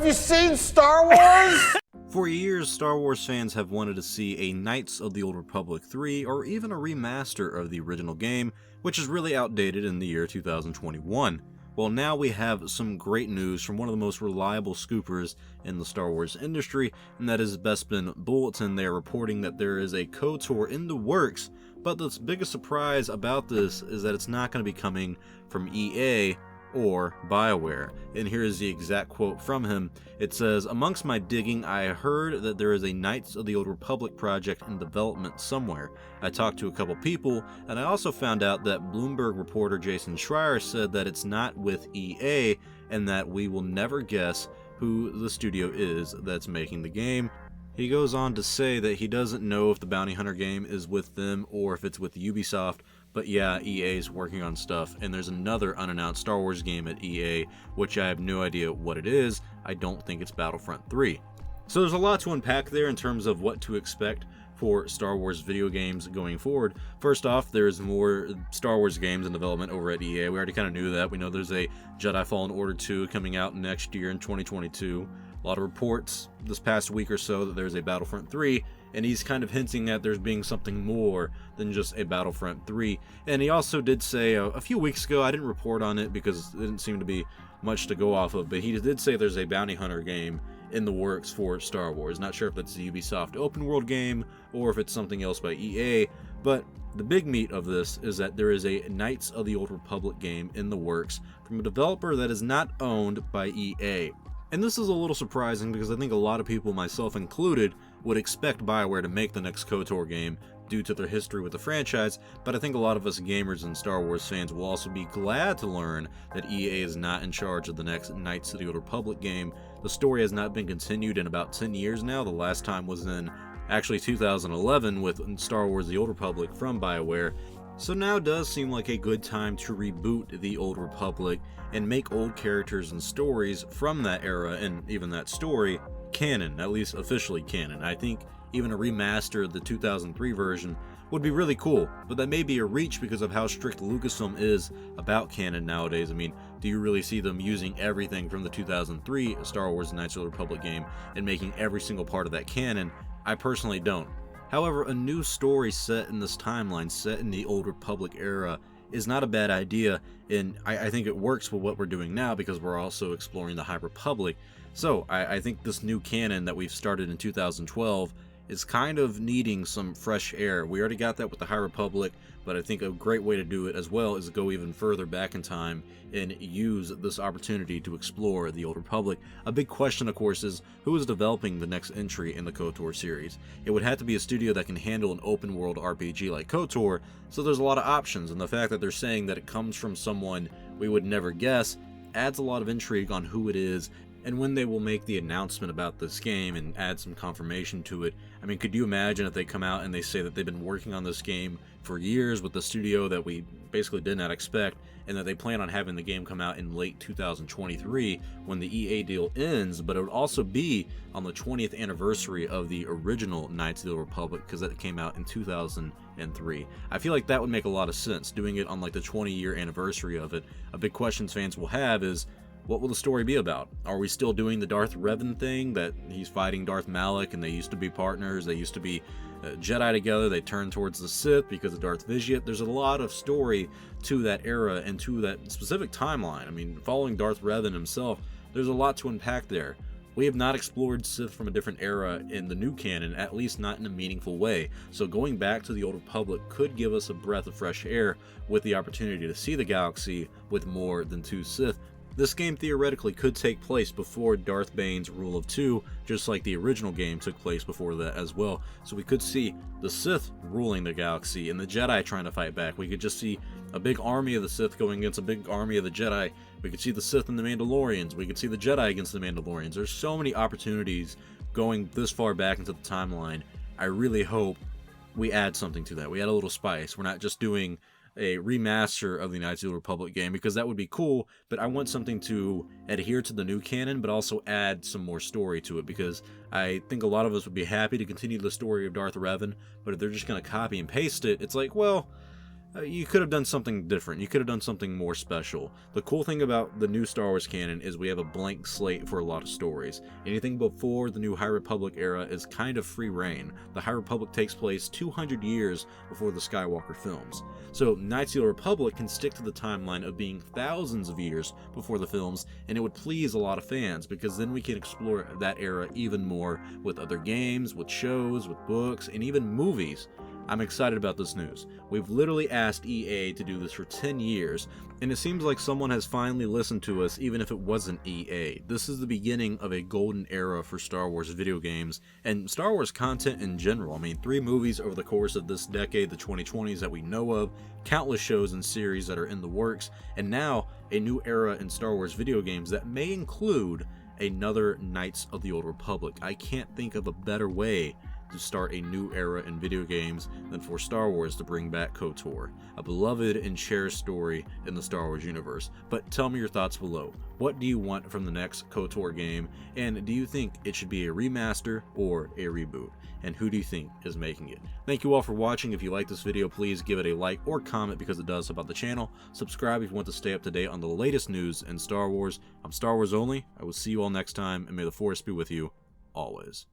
have you seen Star Wars? For years, Star Wars fans have wanted to see a Knights of the Old Republic 3 or even a remaster of the original game, which is really outdated in the year 2021. Well, now we have some great news from one of the most reliable scoopers in the Star Wars industry, and that is Bespin Bulletin. They are reporting that there is a KOTOR in the works, but the biggest surprise about this is that it's not going to be coming from EA or BioWare. And here is the exact quote from him. It says, "Amongst my digging, I heard that there is a Knights of the Old Republic project in development somewhere. I talked to a couple people, and I also found out that Bloomberg reporter Jason Schreier said that it's not with EA, and that we will never guess who the studio is that's making the game." He goes on to say that he doesn't know if the Bounty Hunter game is with them or if it's with Ubisoft, but yeah, EA is working on stuff, and there's another unannounced Star Wars game at EA, which I have no idea what it is. I don't think it's Battlefront 3. So there's a lot to unpack there in terms of what to expect for Star Wars video games going forward. First off, there's more Star Wars games in development over at EA. We already kind of knew that. We know there's a Jedi Fallen Order 2 coming out next year in 2022. A lot of reports this past week or so that there's a Battlefront 3, and he's kind of hinting at there's being something more than just a Battlefront 3. And he also did say a few weeks ago, I didn't report on it because it didn't seem to be much to go off of, but he did say there's a Bounty Hunter game in the works for Star Wars. Not sure if that's the Ubisoft open world game or if it's something else by EA, but the big meat of this is that there is a Knights of the Old Republic game in the works from a developer that is not owned by EA. And this is a little surprising because I think a lot of people, myself included, would expect BioWare to make the next KOTOR game due to their history with the franchise, but I think a lot of us gamers and Star Wars fans will also be glad to learn that EA is not in charge of the next Knights of the Old Republic game. The story has not been continued in about 10 years now. The last time was in actually 2011 with Star Wars The Old Republic from BioWare. So now does seem like a good time to reboot the Old Republic and make old characters and stories from that era and even that story canon, at least officially canon. I think even a remaster of the 2003 version would be really cool, but that may be a reach because of how strict Lucasfilm is about canon nowadays. I mean, do you really see them using everything from the 2003 Star Wars Knights of the Republic game and making every single part of that canon? I personally don't. However, a new story set in this timeline, set in the Old Republic era, is not a bad idea, and I think it works with what we're doing now because we're also exploring the High Republic. So I think this new canon that we've started in 2012 is kind of needing some fresh air. We already got that with the High Republic, but I think a great way to do it as well is to go even further back in time and use this opportunity to explore the Old Republic. A big question, of course, is who is developing the next entry in the KOTOR series? It would have to be a studio that can handle an open world RPG like KOTOR, so there's a lot of options, and the fact that they're saying that it comes from someone we would never guess adds a lot of intrigue on who it is and when they will make the announcement about this game and add some confirmation to it. I mean, could you imagine if they come out and they say that they've been working on this game for years with the studio that we basically did not expect, and that they plan on having the game come out in late 2023 when the EA deal ends, but it would also be on the 20th anniversary of the original Knights of the Old Republic because that came out in 2003. I feel like that would make a lot of sense, doing it on like the 20-year anniversary of it. A big question fans will have is, what will the story be about? Are we still doing the Darth Revan thing, that he's fighting Darth Malak and they used to be partners, they used to be Jedi together, they turned towards the Sith because of Darth Vizsla? There's a lot of story to that era and to that specific timeline. I mean, following Darth Revan himself, there's a lot to unpack there. We have not explored Sith from a different era in the new canon, at least not in a meaningful way. So going back to the Old Republic could give us a breath of fresh air with the opportunity to see the galaxy with more than two Sith. This game theoretically could take place before Darth Bane's Rule of Two, just like the original game took place before that as well. So we could see the Sith ruling the galaxy and the Jedi trying to fight back. We could just see a big army of the Sith going against a big army of the Jedi. We could see the Sith and the Mandalorians. We could see the Jedi against the Mandalorians. There's so many opportunities going this far back into the timeline. I really hope we add something to that. We add a little spice. We're not just doing a remaster of the Knights of the Republic game, because that would be cool, but I want something to adhere to the new canon, but also add some more story to it, because I think a lot of us would be happy to continue the story of Darth Revan, but if they're just going to copy and paste it, it's like, well, you could have done something different. You could have done something more special. The cool thing about the new Star Wars canon is we have a blank slate for a lot of stories. Anything before the new High Republic era is kind of free reign. The High Republic takes place 200 years before the Skywalker films. So Knights of the Old Republic can stick to the timeline of being thousands of years before the films, and it would please a lot of fans, because then we can explore that era even more with other games, with shows, with books, and even movies. I'm excited about this news. We've literally asked EA to do this for 10 years, and it seems like someone has finally listened to us, even if it wasn't EA. This is the beginning of a golden era for Star Wars video games, and Star Wars content in general. I mean, 3 movies over the course of this decade, the 2020s that we know of, countless shows and series that are in the works, and now a new era in Star Wars video games that may include another Knights of the Old Republic. I can't think of a better way to start a new era in video games than for Star Wars to bring back KOTOR, a beloved and cherished story in the Star Wars universe. But tell me your thoughts below. What do you want from the next KOTOR game, and do you think it should be a remaster or a reboot? And who do you think is making it? Thank you all for watching. If you like this video, please give it a like or comment because it does help out the channel. Subscribe if you want to stay up to date on the latest news in Star Wars. I'm Star Wars Only. I will see you all next time, and may the Force be with you always.